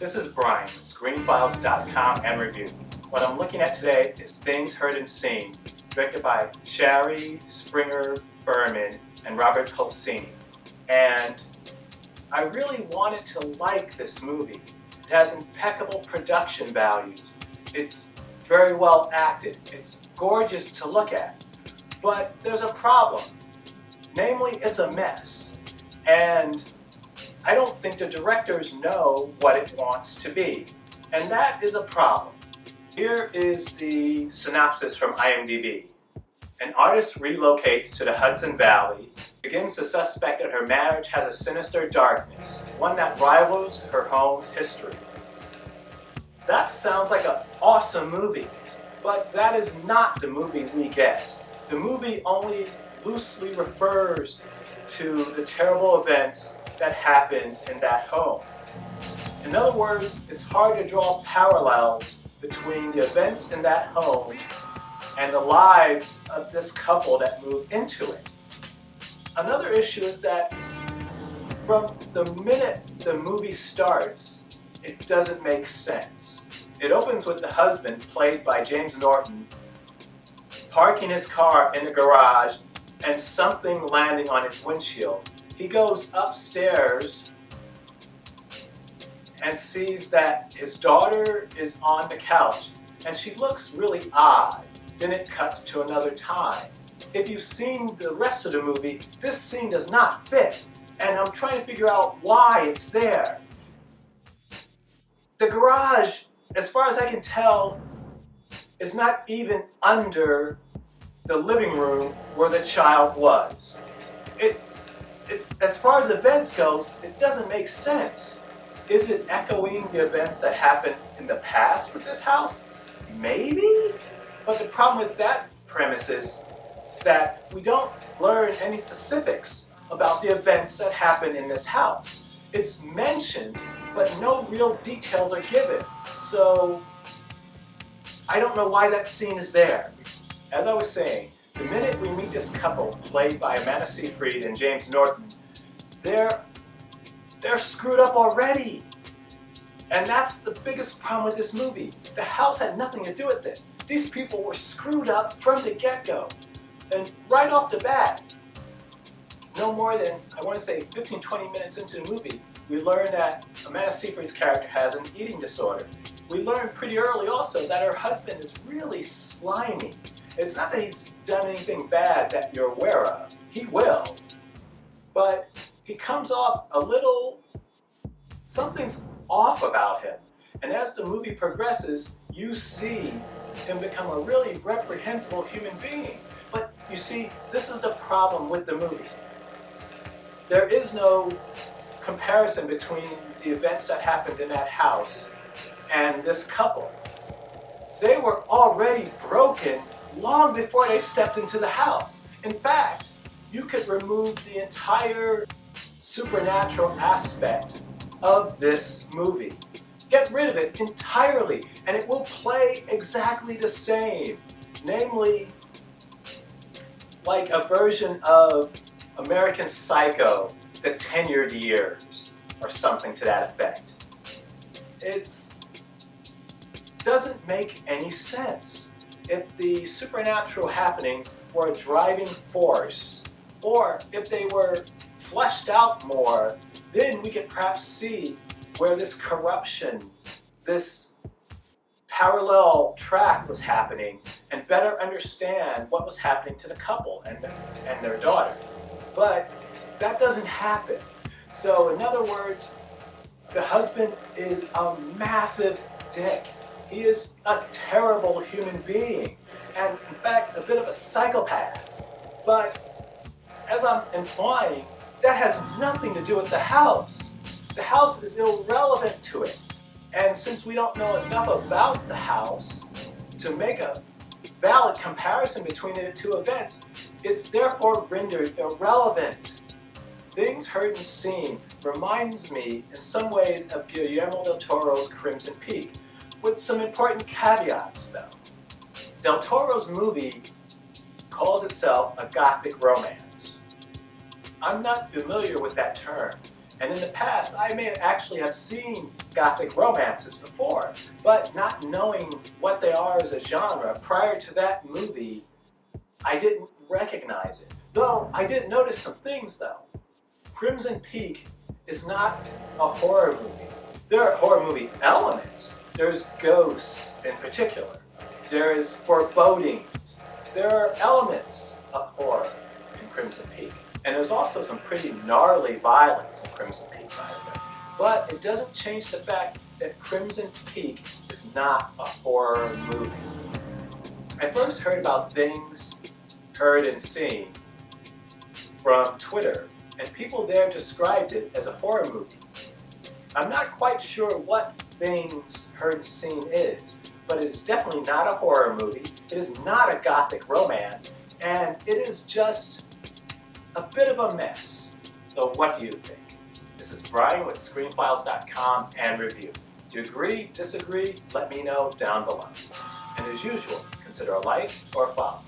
This is Brian, screenfiles.com and review. What I'm looking at today is Things Heard and Seen, directed by Shari Springer Berman and Robert Colsini. And I really wanted to like this movie. It has impeccable production values. It's very well acted. It's gorgeous to look at. But there's a problem. Namely, it's a mess. And I don't think the directors know what it wants to be. And that is a problem. Here is the synopsis from IMDb. An artist relocates to the Hudson Valley, begins to suspect that her marriage has a sinister darkness, one that rivals her home's history. That sounds like an awesome movie, but that is not the movie we get. The movie only loosely refers to the terrible events that happened in that home. In other words, it's hard to draw parallels between the events in that home and the lives of this couple that moved into it. Another issue is that from the minute the movie starts, it doesn't make sense. It opens with the husband, played by James Norton, parking his car in the garage and something landing on his windshield. He goes upstairs and sees that his daughter is on the couch and she looks really odd. Then it cuts to another time. If you've seen the rest of the movie, this scene does not fit, and I'm trying to figure out why it's there. The garage, as far as I can tell, is not even under the living room where the child was. As far as events goes, it doesn't make sense. Is it echoing the events that happened in the past with this house? Maybe? But the problem with that premise is that we don't learn any specifics about the events that happened in this house. It's mentioned, but no real details are given. So I don't know why that scene is there. As I was saying, the minute we meet this couple, played by Amanda Seyfried and James Norton, they're screwed up already. And that's the biggest problem with this movie. The house had nothing to do with it. These people were screwed up from the get-go. And right off the bat, no more than, I want to say 15-20 minutes into the movie, we learn that Amanda Seyfried's character has an eating disorder. We learn pretty early also that her husband is really slimy. It's not that he's done anything bad that you're aware of. He will. But he comes off a little, something's off about him. And as the movie progresses, you see him become a really reprehensible human being. But you see, this is the problem with the movie. There is no comparison between the events that happened in that house and this couple. They were already broken long before they stepped into the house. In fact, you could remove the entire supernatural aspect of this movie. Get rid of it entirely, and it will play exactly the same. Namely, like a version of American Psycho, the Tenured years, or something to that effect. It doesn't make any sense. If the supernatural happenings were a driving force, or if they were fleshed out more, then we could perhaps see where this corruption, this parallel track was happening, and better understand what was happening to the couple and their daughter. But that doesn't happen. So in other words, the husband is a massive dick. He is a terrible human being, and in fact, a bit of a psychopath. But as I'm implying, that has nothing to do with the house. The house is irrelevant to it. And since we don't know enough about the house to make a valid comparison between the two events, it's therefore rendered irrelevant. Things Heard and Seen reminds me in some ways of Guillermo del Toro's Crimson Peak, with some important caveats though. Del Toro's movie calls itself a gothic romance. I'm not familiar with that term. And in the past, I may actually have seen Gothic romances before, but not knowing what they are as a genre, prior to that movie, I didn't recognize it. Though, I did notice some things though. Crimson Peak is not a horror movie. There are horror movie elements. There's ghosts in particular. There is forebodings. There are elements of horror in Crimson Peak. And there's also some pretty gnarly violence in Crimson Peak, by the way. But it doesn't change the fact that Crimson Peak is not a horror movie. I first heard about things heard and seen from Twitter, and people there described it as a horror movie. I'm not quite sure what Things Heard and Seen is, but it is definitely not a horror movie, it is not a Gothic romance, and it is just a bit of a mess. So what do you think? This is Brian with ScreenFiles.com and Review. Do you agree, disagree? Let me know down below. And as usual, consider a like or a follow.